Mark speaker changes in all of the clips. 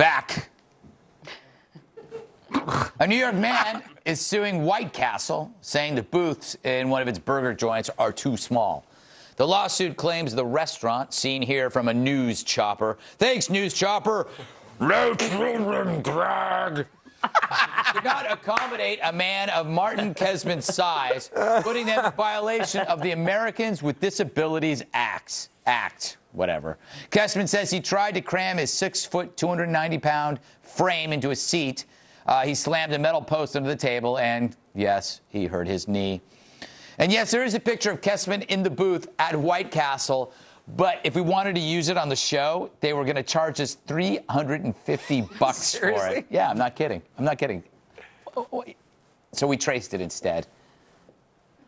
Speaker 1: Back. A New York man is suing White Castle, saying the booths in one of its burger joints are too small. The lawsuit claims the restaurant, seen here from a news chopper. Thanks, news chopper. No children, Greg. Did not accommodate a man of Martin Kesman's size, putting them in violation of the Americans with Disabilities Act. Whatever. Kesman says he tried to cram his 6-foot, 290-pound frame into a seat. He slammed a metal post under the table, and, yes, he hurt his knee. And, yes, there is a picture of Kesman in the booth at White Castle, but if we wanted to use it on the show, they were going to charge us $350 for it. Yeah, I'm not kidding. I'm not kidding. So we traced it instead.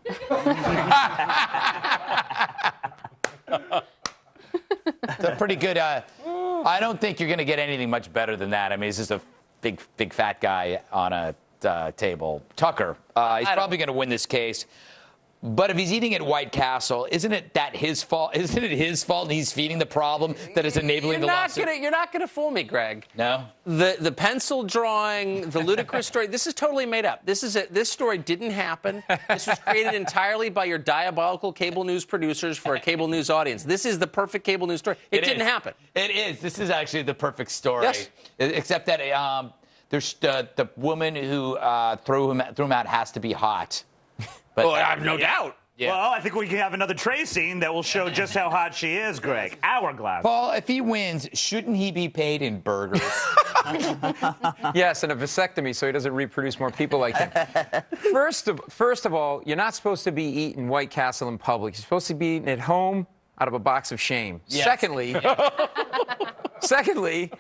Speaker 1: It's a pretty good... I don't think you're going to get anything much better than that. I mean, it's just a big fat guy on a table. Tucker, he's probably going to win this case. But if he's eating at White Castle, isn't it his fault? Isn't it his fault and he's feeding the problem that is enabling the lawsuit?
Speaker 2: You're not going to fool me, Greg.
Speaker 1: No?
Speaker 2: The pencil drawing, the ludicrous story, this is totally made up. This story didn't happen. This was created entirely by your diabolical cable news producers for a cable news audience. This is the perfect cable news story. It didn't happen.
Speaker 1: It is. This is actually the perfect story.
Speaker 2: Yes.
Speaker 1: Except that there's the woman who threw him out has to be hot. But
Speaker 2: I have no doubt.
Speaker 3: Yeah. Well, I think we can have another Trey scene that will show just how hot she is, Greg. Hourglass.
Speaker 1: Paul, if he wins, shouldn't he be paid in burgers?
Speaker 4: Yes, and a vasectomy so he doesn't reproduce more people like him. First of all, you're not supposed to be eating White Castle in public. You're supposed to be eating at home out of a box of shame. Yes. Secondly,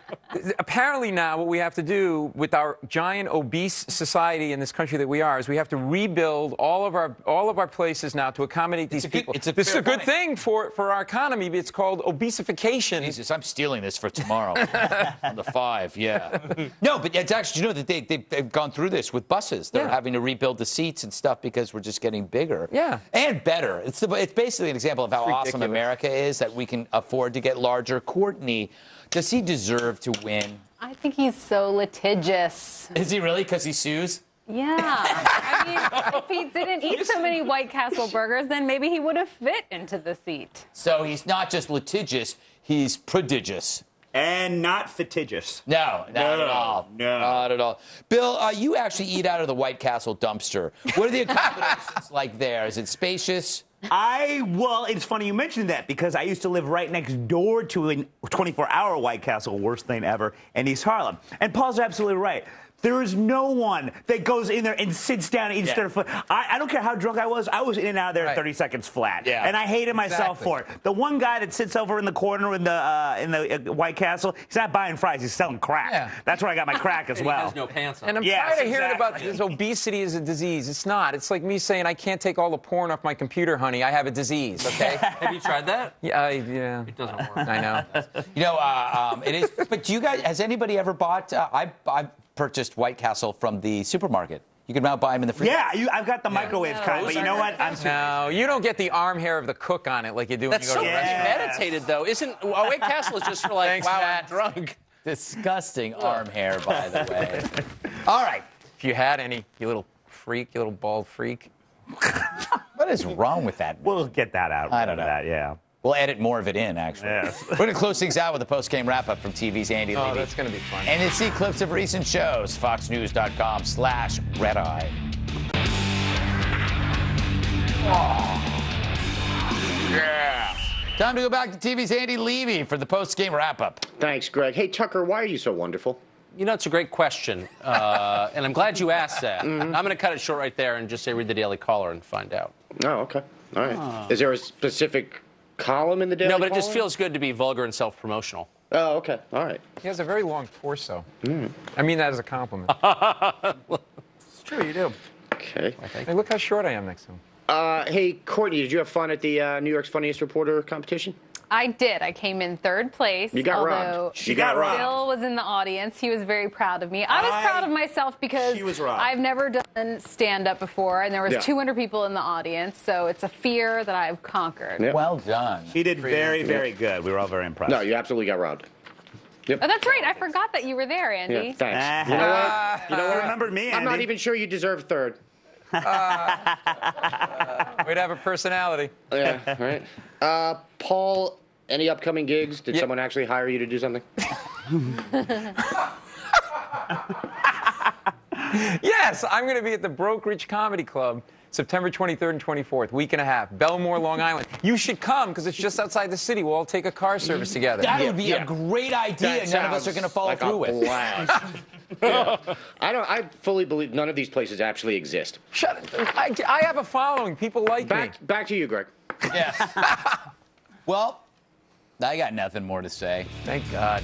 Speaker 4: apparently now what we have to do with our giant obese society in this country that we are is we have to rebuild all of our places now to accommodate these people. This is a good thing for our economy. It's called obesification.
Speaker 1: Jesus, I'm stealing this for tomorrow on the 5. Yeah. No, but it's actually, you know, that they've gone through this with buses. They're having to rebuild the seats and stuff because we're just getting bigger.
Speaker 4: Yeah.
Speaker 1: And better. It's basically an example of how awesome America is, that we can afford to get larger. Courtney, does he deserve to win?
Speaker 5: I think he's so litigious.
Speaker 1: Is he really? Because he sues?
Speaker 5: Yeah. I mean, if he didn't eat so many White Castle burgers, then maybe he would have fit into the seat.
Speaker 1: So he's not just litigious, he's prodigious.
Speaker 3: And not fatigious.
Speaker 1: No, not at all.
Speaker 3: No.
Speaker 1: Not at all. Bill, you actually eat out of the White Castle dumpster. What are the accommodations like there? Is it spacious?
Speaker 3: Well, it's funny you mentioned that because I used to live right next door to a 24-hour White Castle, worst thing ever, in East Harlem. And Paul's absolutely right. There is no one that goes in there and sits down and eats their food. I don't care how drunk I was in and out of there in 30 seconds flat. Yeah. And I hated myself for it. The one guy that sits over in the corner in the White Castle, he's not buying fries, he's selling crack. Yeah. That's where I got my crack as well.
Speaker 2: He has no pants on.
Speaker 4: And I'm tired of hearing about this obesity is a disease. It's not. It's like me saying I can't take all the porn off my computer, honey. I have a disease, okay?
Speaker 2: Have you tried that?
Speaker 4: Yeah, yeah.
Speaker 2: It doesn't work.
Speaker 4: I know.
Speaker 1: You know, it is. But do you guys, has anybody ever bought, I purchased White Castle from the supermarket. You can now buy them in the freezer.
Speaker 3: Yeah, I've got the microwave kind, but you know what?
Speaker 4: No, you don't get the arm hair of the cook on it like you do when you go to a restaurant.
Speaker 2: That's so premeditated, though. White Castle is just for like,
Speaker 1: Thanks,
Speaker 2: wow,
Speaker 1: Matt.
Speaker 2: I'm drunk.
Speaker 1: Disgusting arm hair, by the way. All right.
Speaker 4: If you had any, you little freak, you little bald freak.
Speaker 1: What is wrong with that?
Speaker 3: We'll get that out.
Speaker 1: I don't know.
Speaker 3: That, yeah.
Speaker 1: We'll edit more of it in, actually.
Speaker 3: Yes.
Speaker 1: We're going to close things out with a post-game wrap-up from TV's Andy Levy.
Speaker 4: Oh, that's going to be fun.
Speaker 1: And to see clips of recent shows, foxnews.com/redeye. Oh. Yeah. Time to go back to TV's Andy Levy for the post-game wrap-up.
Speaker 6: Thanks, Greg. Hey, Tucker, why are you so wonderful?
Speaker 2: You know, it's a great question, and I'm glad you asked that. I'm going to cut it short right there and just say read the Daily Caller and find out.
Speaker 6: Oh, okay. All right. Is there a specific column in the Daily Caller?
Speaker 2: No, but it just feels good to be vulgar and self-promotional.
Speaker 6: Oh, okay. All right.
Speaker 4: He has a very long torso. I mean that as a compliment. It's true, you do.
Speaker 6: Okay.
Speaker 4: Hey, look how short I am next to him.
Speaker 6: Hey, Courtney, did you have fun at the New York's Funniest Reporter competition?
Speaker 5: I did. I came in third place.
Speaker 6: You got robbed.
Speaker 3: She got robbed.
Speaker 5: Bill was in the audience. He was very proud of me. I was proud of myself because I've never done stand-up before, and there was 200 people in the audience, so it's a fear that I've conquered.
Speaker 1: Well done.
Speaker 3: He did very, very good. We were all very impressed.
Speaker 6: No, you absolutely got robbed. Yep.
Speaker 5: Oh, that's right. I forgot that you were there, Andy.
Speaker 6: Yeah, thanks. You know what?
Speaker 3: You know what? Remember me, Andy.
Speaker 6: I'm not even sure you deserve third.
Speaker 4: Way to have a personality.
Speaker 6: Yeah, right. Paul, any upcoming gigs? Did someone actually hire you to do something?
Speaker 4: Yes, I'm going to be at the Brokerage Comedy Club September 23rd and 24th, week and a half, Belmore, Long Island. You should come because it's just outside the city. We'll all take a car service together.
Speaker 1: That would be a great idea. None of us are going to follow through with.
Speaker 6: Yeah. I fully believe none of these places actually exist.
Speaker 4: Shut it. I have a following. People like me.
Speaker 6: Back to you, Greg.
Speaker 1: Yes. Well, I got nothing more to say.
Speaker 4: Thank God.